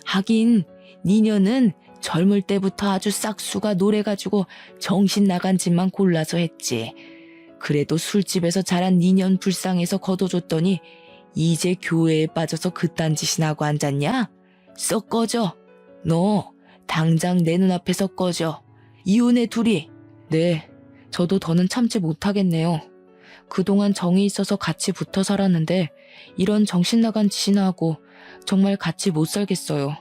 하긴 니년은 젊을 때부터 아주 싹수가 노래가지고 정신 나간 짓만 골라서 했지. 그래도 술집에서 자란 니년 불쌍해서 걷어줬더니 이제 교회에 빠져서 그딴 짓이나 하고 앉았냐? 썩 꺼져. 너 당장 내 눈앞에서 꺼져. 이혼해 둘이. 네, 저도 더는 참지 못하겠네요. 그동안 정이 있어서 같이 붙어 살았는데 이런 정신 나간 짓이나 하고 정말 같이 못 살겠어요.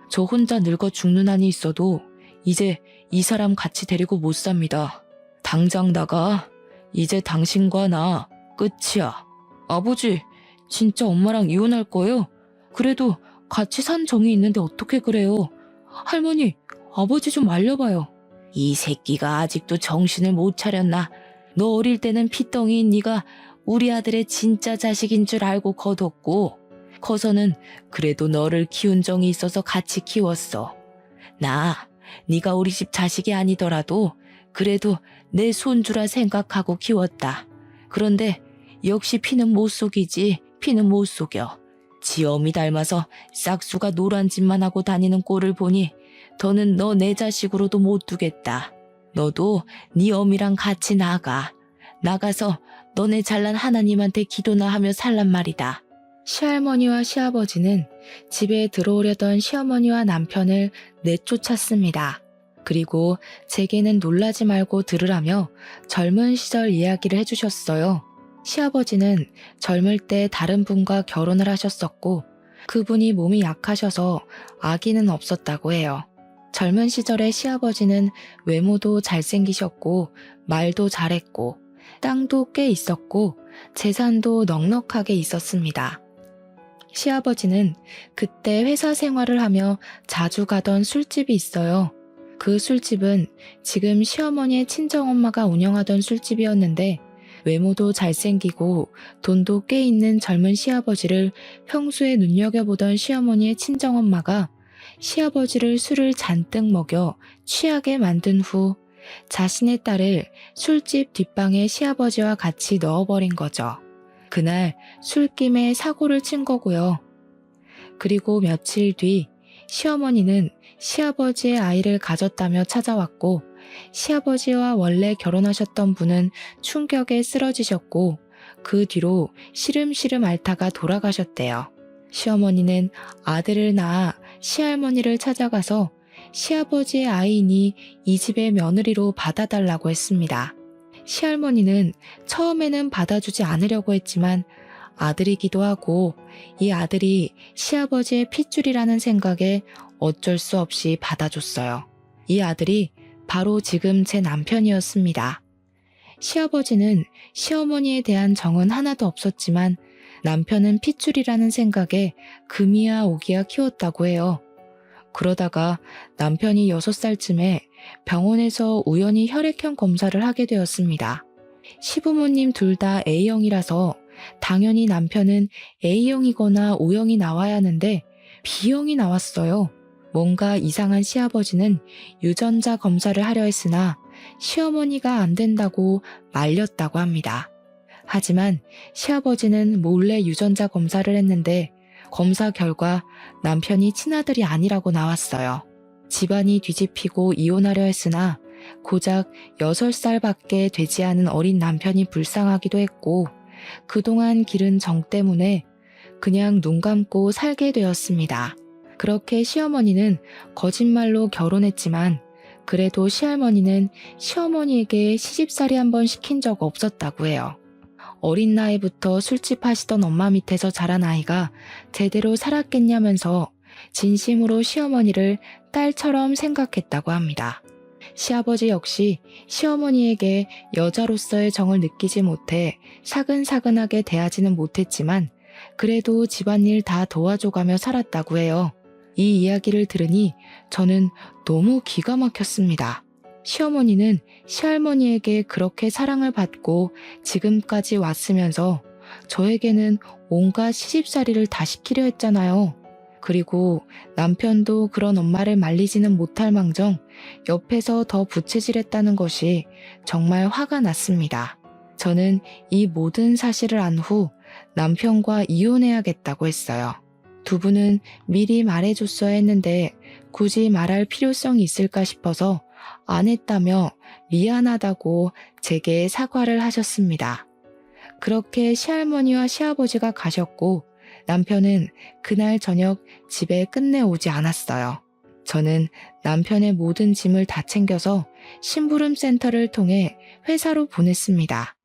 저 혼자 늙어 죽는 한이 있어도 이제 이 사람 같이 데리고 못 삽니다. 당장 나가. 이제 당신과 나 끝이야. 아버지, 진짜 엄마랑 이혼할 거예요? 그래도 같이 산 정이 있는데 어떻게 그래요? 할머니, 아버지 좀 말려봐요. 이 새끼가 아직도 정신을 못 차렸나? 너 어릴 때는 피덩이인 네가 우리 아들의 진짜 자식인 줄 알고 거뒀고 커서는 그래도 너를 키운 정이 있어서 같이 키웠어. 나 네가 우리 집 자식이 아니더라도 그래도 내 손주라 생각하고 키웠다. 그런데 역시 피는 못 속이지. 피는 못 속여. 지 어미 닮아서 싹수가 노란 짓만 하고 다니는 꼴을 보니 더는 너 내 자식으로도 못 두겠다. 너도 네 어미랑 같이 나가. 나가서 너네 잘난 하나님한테 기도나 하며 살란 말이다. 시할머니와 시아버지는 집에 들어오려던 시어머니와 남편을 내쫓았습니다. 그리고 제게는 놀라지 말고 들으라며 젊은 시절 이야기를 해주셨어요. 시아버지는 젊을 때 다른 분과 결혼을 하셨었고 그분이 몸이 약하셔서 아기는 없었다고 해요. 젊은 시절의 시아버지는 외모도 잘생기셨고 말도 잘했고 땅도 꽤 있었고 재산도 넉넉하게 있었습니다. 시아버지는 그때 회사 생활을 하며 자주 가던 술집이 있어요. 그 술집은 지금 시어머니의 친정엄마가 운영하던 술집이었는데 외모도 잘생기고 돈도 꽤 있는 젊은 시아버지를 평소에 눈여겨보던 시어머니의 친정엄마가 시아버지를 술을 잔뜩 먹여 취하게 만든 후 자신의 딸을 술집 뒷방에 시아버지와 같이 넣어버린 거죠. 그날 술김에 사고를 친 거고요. 그리고 며칠 뒤 시어머니는 시아버지의 아이를 가졌다며 찾아왔고 시아버지와 원래 결혼하셨던 분은 충격에 쓰러지셨고 그 뒤로 시름시름 앓다가 돌아가셨대요. 시어머니는 아들을 낳아 시할머니를 찾아가서 시아버지의 아이니 이 집의 며느리로 받아달라고 했습니다. 시할머니는 처음에는 받아주지 않으려고 했지만 아들이기도 하고 이 아들이 시아버지의 핏줄이라는 생각에 어쩔 수 없이 받아줬어요. 이 아들이 바로 지금 제 남편이었습니다. 시아버지는 시어머니에 대한 정은 하나도 없었지만 남편은 핏줄이라는 생각에 금이야 오기야 키웠다고 해요. 그러다가 남편이 6살쯤에 병원에서 우연히 혈액형 검사를 하게 되었습니다. 시부모님 둘 다 A형이라서 당연히 남편은 A형이거나 O형이 나와야 하는데 B형이 나왔어요. 뭔가 이상한 시아버지는 유전자 검사를 하려 했으나 시어머니가 안 된다고 말렸다고 합니다. 하지만 시아버지는 몰래 유전자 검사를 했는데 검사 결과 남편이 친아들이 아니라고 나왔어요. 집안이 뒤집히고 이혼하려 했으나 고작 6살밖에 되지 않은 어린 남편이 불쌍하기도 했고 그동안 기른 정 때문에 그냥 눈 감고 살게 되었습니다. 그렇게 시어머니는 거짓말로 결혼했지만 그래도 시할머니는 시어머니에게 시집살이 한번 시킨 적 없었다고 해요. 어린 나이부터 술집 하시던 엄마 밑에서 자란 아이가 제대로 살았겠냐면서 진심으로 시어머니를 딸처럼 생각했다고 합니다. 시아버지 역시 시어머니에게 여자로서의 정을 느끼지 못해 사근사근하게 대하지는 못했지만 그래도 집안일 다 도와줘가며 살았다고 해요. 이 이야기를 들으니 저는 너무 기가 막혔습니다. 시어머니는 시할머니에게 그렇게 사랑을 받고 지금까지 왔으면서 저에게는 온갖 시집살이를 다 시키려 했잖아요. 그리고 남편도 그런 엄마를 말리지는 못할 망정 옆에서 더 부채질했다는 것이 정말 화가 났습니다. 저는 이 모든 사실을 안 후 남편과 이혼해야겠다고 했어요. 두 분은 미리 말해줬어야 했는데 굳이 말할 필요성이 있을까 싶어서 안 했다며 미안하다고 제게 사과를 하셨습니다. 그렇게 시할머니와 시아버지가 가셨고 남편은 그날 저녁 집에 끝내 오지 않았어요. 저는 남편의 모든 짐을 다 챙겨서 심부름 센터를 통해 회사로 보냈습니다.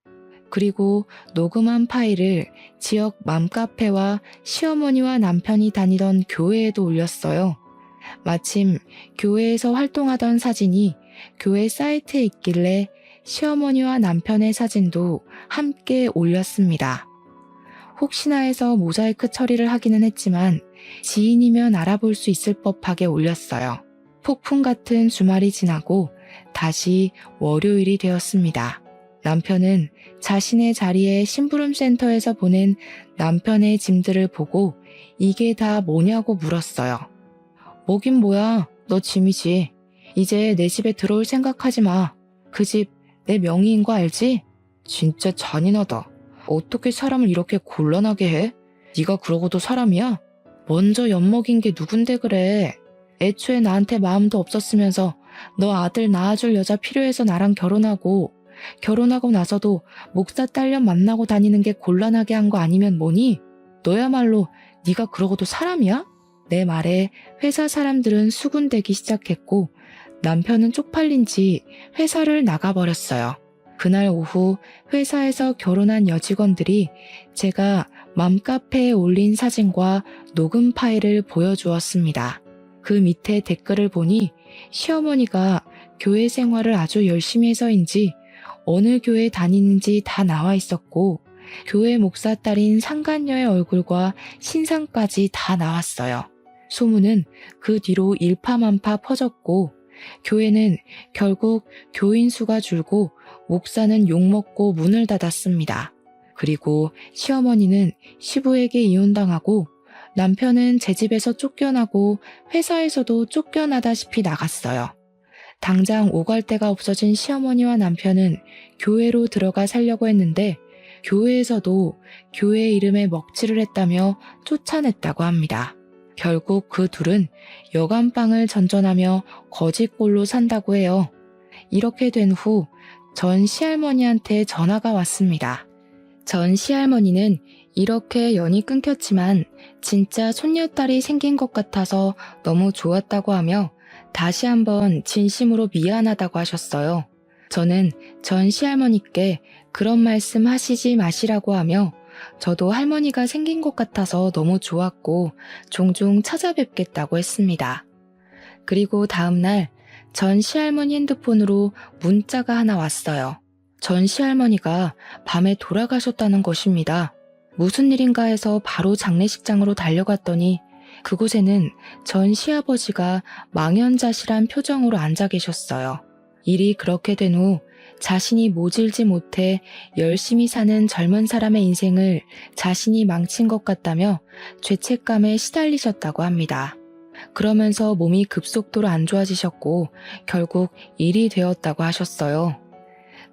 그리고 녹음한 파일을 지역 맘카페와 시어머니와 남편이 다니던 교회에도 올렸어요. 마침 교회에서 활동하던 사진이 교회 사이트에 있길래 시어머니와 남편의 사진도 함께 올렸습니다. 혹시나 해서 모자이크 처리를 하기는 했지만 지인이면 알아볼 수 있을 법하게 올렸어요. 폭풍 같은 주말이 지나고 다시 월요일이 되었습니다. 남편은 자신의 자리에 심부름센터에서 보낸 남편의 짐들을 보고 이게 다 뭐냐고 물었어요. 뭐긴 뭐야, 너 짐이지. 이제 내 집에 들어올 생각하지 마. 그 집 내 명의인 거 알지? 진짜 잔인하다. 어떻게 사람을 이렇게 곤란하게 해? 네가 그러고도 사람이야? 먼저 엿먹인 게 누군데 그래. 애초에 나한테 마음도 없었으면서 너 아들 낳아줄 여자 필요해서 나랑 결혼하고 나서도 목사 딸년 만나고 다니는 게 곤란하게 한 거 아니면 뭐니? 너야말로 네가 그러고도 사람이야? 내 말에 회사 사람들은 수군대기 시작했고 남편은 쪽팔린 지 회사를 나가버렸어요. 그날 오후 회사에서 결혼한 여직원들이 제가 맘카페에 올린 사진과 녹음 파일을 보여주었습니다. 그 밑에 댓글을 보니 시어머니가 교회 생활을 아주 열심히 해서인지 어느 교회 다니는지 다 나와 있었고 교회 목사 딸인 상간녀의 얼굴과 신상까지 다 나왔어요. 소문은 그 뒤로 일파만파 퍼졌고 교회는 결국 교인 수가 줄고 목사는 욕먹고 문을 닫았습니다. 그리고 시어머니는 시부에게 이혼당하고 남편은 제 집에서 쫓겨나고 회사에서도 쫓겨나다시피 나갔어요. 당장 오갈 데가 없어진 시어머니와 남편은 교회로 들어가 살려고 했는데 교회에서도 교회 이름에 먹칠을 했다며 쫓아냈다고 합니다. 결국 그 둘은 여간빵을 전전하며 거짓골로 산다고 해요. 이렇게 된 후 전 시할머니한테 전화가 왔습니다. 전 시할머니는 이렇게 연이 끊겼지만 진짜 손녀딸이 생긴 것 같아서 너무 좋았다고 하며 다시 한번 진심으로 미안하다고 하셨어요. 저는 전 시할머니께 그런 말씀 하시지 마시라고 하며 저도 할머니가 생긴 것 같아서 너무 좋았고 종종 찾아뵙겠다고 했습니다. 그리고 다음날 전 시할머니 핸드폰으로 문자가 하나 왔어요. 전 시할머니가 밤에 돌아가셨다는 것입니다. 무슨 일인가 해서 바로 장례식장으로 달려갔더니 그곳에는 전 시아버지가 망연자실한 표정으로 앉아 계셨어요. 일이 그렇게 된 후 자신이 모질지 못해 열심히 사는 젊은 사람의 인생을 자신이 망친 것 같다며 죄책감에 시달리셨다고 합니다. 그러면서 몸이 급속도로 안 좋아지셨고 결국 일이 되었다고 하셨어요.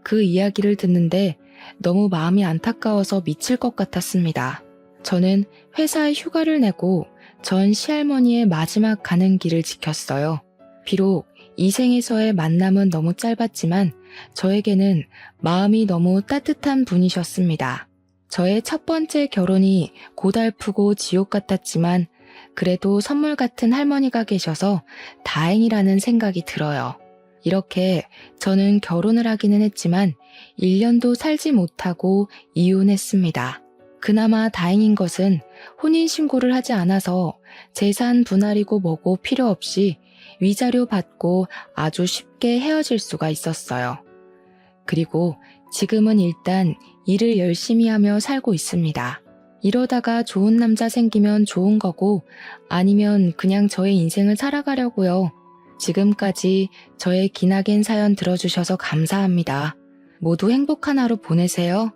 그 이야기를 듣는데 너무 마음이 안타까워서 미칠 것 같았습니다. 저는 회사에 휴가를 내고 전 시할머니의 마지막 가는 길을 지켰어요. 비록 이 생에서의 만남은 너무 짧았지만 저에게는 마음이 너무 따뜻한 분이셨습니다. 저의 첫 번째 결혼이 고달프고 지옥 같았지만 그래도 선물 같은 할머니가 계셔서 다행이라는 생각이 들어요. 이렇게 저는 결혼을 하기는 했지만 1년도 살지 못하고 이혼했습니다. 그나마 다행인 것은 혼인신고를 하지 않아서 재산 분할이고 뭐고 필요 없이 위자료 받고 아주 쉽게 헤어질 수가 있었어요. 그리고 지금은 일단 일을 열심히 하며 살고 있습니다. 이러다가 좋은 남자 생기면 좋은 거고 아니면 그냥 저의 인생을 살아가려고요. 지금까지 저의 기나긴 사연 들어주셔서 감사합니다. 모두 행복한 하루 보내세요.